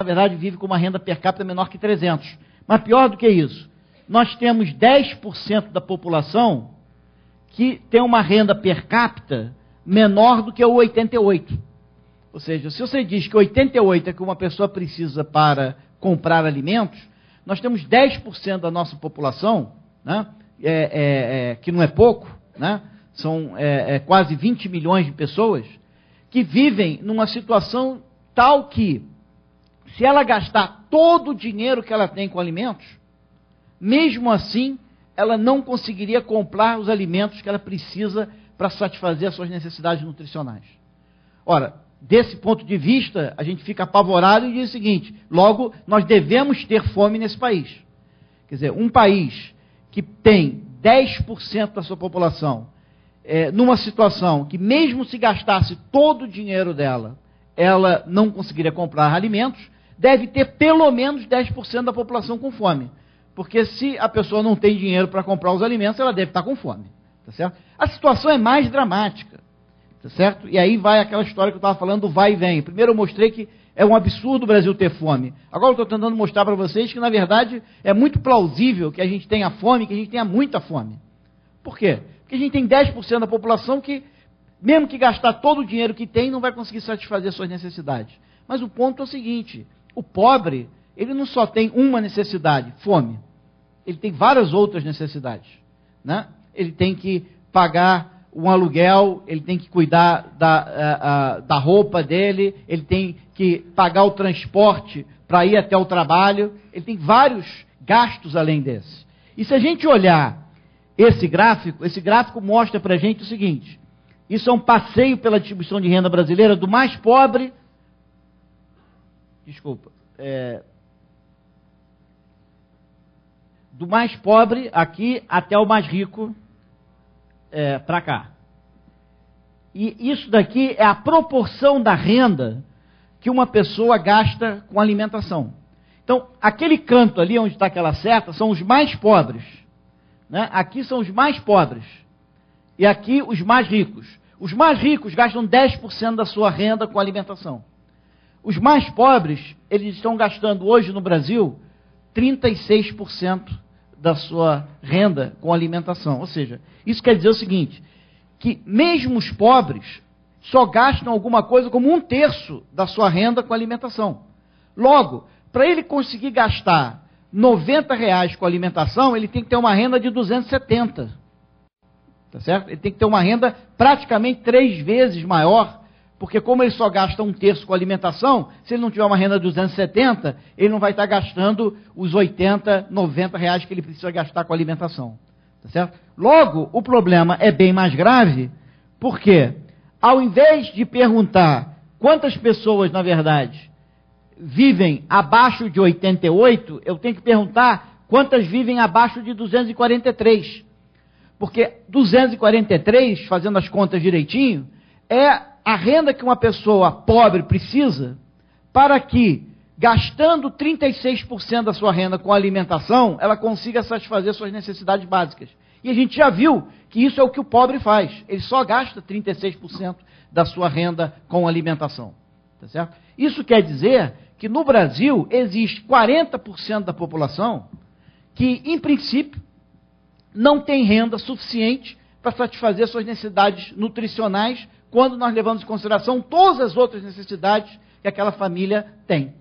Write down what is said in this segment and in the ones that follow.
verdade, vive com uma renda per capita menor que 300. Mas pior do que isso, nós temos 10% da população que tem uma renda per capita menor do que o 88. Ou seja, se você diz que 88 é que uma pessoa precisa para comprar alimentos, nós temos 10% da nossa população, né, que não é pouco, né, são quase 20 milhões de pessoas, que vivem numa situação tal que, se ela gastar todo o dinheiro que ela tem com alimentos, mesmo assim, ela não conseguiria comprar os alimentos que ela precisa para satisfazer as suas necessidades nutricionais. Ora, desse ponto de vista, a gente fica apavorado e diz o seguinte: logo, nós devemos ter fome nesse país. Quer dizer, um país que tem 10% da sua população numa situação que, mesmo se gastasse todo o dinheiro dela, ela não conseguiria comprar alimentos, deve ter pelo menos 10% da população com fome. Porque se a pessoa não tem dinheiro para comprar os alimentos, ela deve estar com fome. Tá certo? A situação é mais dramática. Tá certo? E aí vai aquela história que eu estava falando do vai e vem. Primeiro eu mostrei que é um absurdo o Brasil ter fome. Agora eu estou tentando mostrar para vocês que, na verdade, é muito plausível que a gente tenha fome, que a gente tenha muita fome. Por quê? Porque a gente tem 10% da população que, mesmo que gastar todo o dinheiro que tem, não vai conseguir satisfazer suas necessidades. Mas o ponto é o seguinte: o pobre, ele não só tem uma necessidade, fome. Ele tem várias outras necessidades, né? Ele tem que pagar um aluguel, ele tem que cuidar da roupa dele, ele tem que pagar o transporte para ir até o trabalho, ele tem vários gastos além desse. E se a gente olhar esse gráfico mostra para a gente o seguinte: isso é um passeio pela distribuição de renda brasileira do mais pobre, do mais pobre aqui até o mais rico para cá. E isso daqui é a proporção da renda que uma pessoa gasta com alimentação. Então, aquele canto ali onde está aquela seta são os mais pobres, né? Aqui são os mais pobres. E aqui os mais ricos. Os mais ricos gastam 10% da sua renda com alimentação. Os mais pobres, eles estão gastando hoje no Brasil 36% da sua renda com alimentação. Ou seja, isso quer dizer o seguinte, que mesmo os pobres só gastam alguma coisa como 1/3 da sua renda com alimentação. Logo, para ele conseguir gastar R$90 com alimentação, ele tem que ter uma renda de 270. Tá certo? Ele tem que ter uma renda praticamente 3 vezes maior, porque como ele só gasta 1/3 com alimentação, se ele não tiver uma renda de 270, ele não vai estar gastando os 80, R$90 que ele precisa gastar com alimentação. Tá certo? Logo, o problema é bem mais grave, porque ao invés de perguntar quantas pessoas, na verdade, vivem abaixo de 88, eu tenho que perguntar quantas vivem abaixo de 243. Porque 243, fazendo as contas direitinho, é a renda que uma pessoa pobre precisa para que, gastando 36% da sua renda com alimentação, ela consiga satisfazer suas necessidades básicas. E a gente já viu que isso é o que o pobre faz. Ele só gasta 36% da sua renda com alimentação. Tá certo? Isso quer dizer que no Brasil existe 40% da população que, em princípio, não tem renda suficiente para satisfazer suas necessidades nutricionais quando nós levamos em consideração todas as outras necessidades que aquela família tem.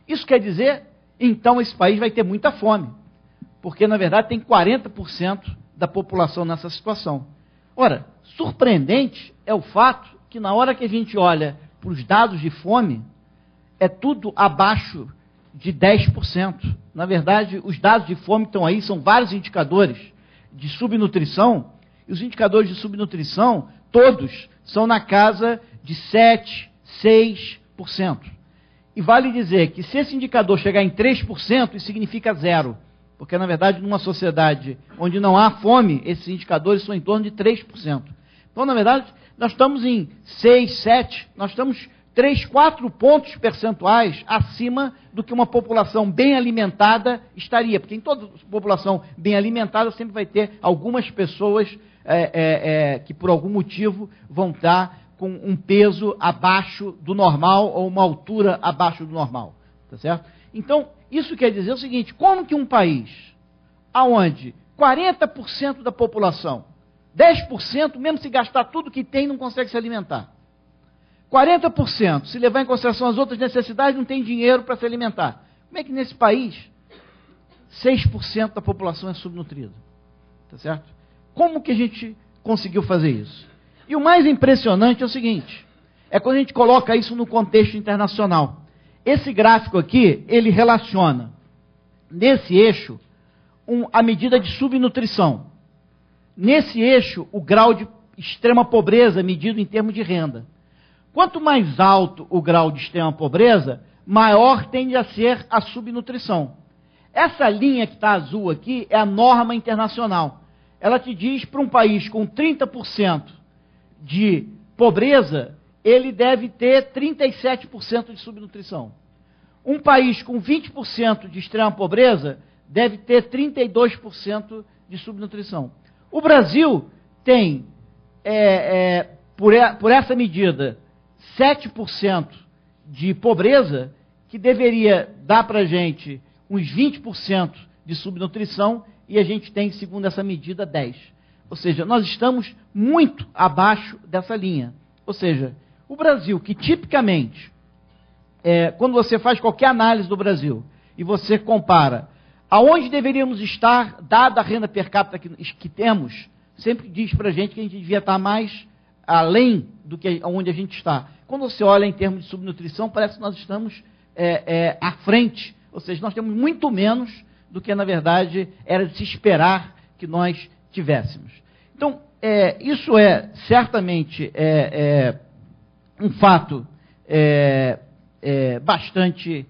Isso quer dizer, então, esse país vai ter muita fome, porque, na verdade, tem 40% da população nessa situação. Ora, surpreendente é o fato que, na hora que a gente olha para os dados de fome, é tudo abaixo de 10%. Na verdade, os dados de fome que estão aí são vários indicadores de subnutrição, e os indicadores de subnutrição, todos, são na casa de 7%, 6%. E vale dizer que se esse indicador chegar em 3%, isso significa zero. Porque, na verdade, numa sociedade onde não há fome, esses indicadores são em torno de 3%. Então, na verdade, nós estamos em 6, 7, nós estamos 3, 4 pontos percentuais acima do que uma população bem alimentada estaria. Porque em toda população bem alimentada sempre vai ter algumas pessoas que por algum motivo vão estar com um peso abaixo do normal ou uma altura abaixo do normal. Tá certo? Então, isso quer dizer o seguinte, como que um país onde 40% da população, 10%, mesmo se gastar tudo que tem, não consegue se alimentar. 40%, se levar em consideração as outras necessidades, não tem dinheiro para se alimentar. Como é que nesse país 6% da população é subnutrida? Tá certo? Como que a gente conseguiu fazer isso? E o mais impressionante é o seguinte, é quando a gente coloca isso no contexto internacional. Esse gráfico aqui, ele relaciona, nesse eixo, a medida de subnutrição. Nesse eixo, o grau de extrema pobreza medido em termos de renda. Quanto mais alto o grau de extrema pobreza, maior tende a ser a subnutrição. Essa linha que está azul aqui é a norma internacional. Ela te diz para um país com 30% de pobreza, ele deve ter 37% de subnutrição. Um país com 20% de extrema pobreza deve ter 32% de subnutrição. O Brasil tem, por essa medida, 7% de pobreza, que deveria dar para a gente uns 20% de subnutrição, e a gente tem, segundo essa medida, 10%. Ou seja, nós estamos muito abaixo dessa linha. Ou seja, o Brasil, que tipicamente, quando você faz qualquer análise do Brasil, e você compara aonde deveríamos estar, dada a renda per capita que temos, sempre diz para a gente que a gente devia estar mais além do que onde a gente está. Quando você olha em termos de subnutrição, parece que nós estamos à frente, ou seja, nós temos muito menos do que, na verdade, era de se esperar que nós tivéssemos. Então, isso é certamente um fato bastante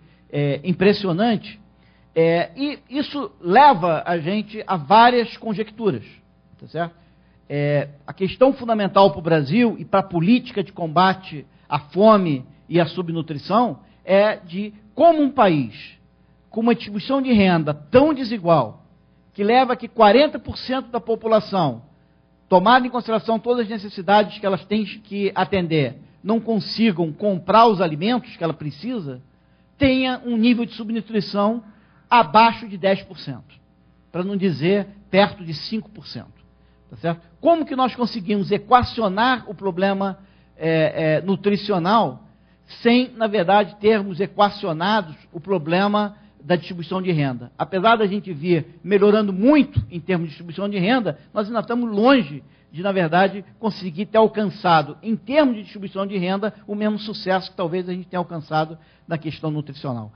impressionante, e isso leva a gente a várias conjecturas, tá certo? A questão fundamental para o Brasil e para a política de combate à fome e à subnutrição é de como um país com uma distribuição de renda tão desigual, que leva a que 40% da população, tomada em consideração todas as necessidades que elas têm que atender, não consigam comprar os alimentos que ela precisa, tenha um nível de subnutrição abaixo de 10%, para não dizer perto de 5%. Tá certo? Como que nós conseguimos equacionar o problema nutricional sem, na verdade, termos equacionados o problema da distribuição de renda? Apesar da gente vir melhorando muito em termos de distribuição de renda, nós ainda estamos longe de, na verdade, conseguir ter alcançado, em termos de distribuição de renda, o mesmo sucesso que talvez a gente tenha alcançado na questão nutricional.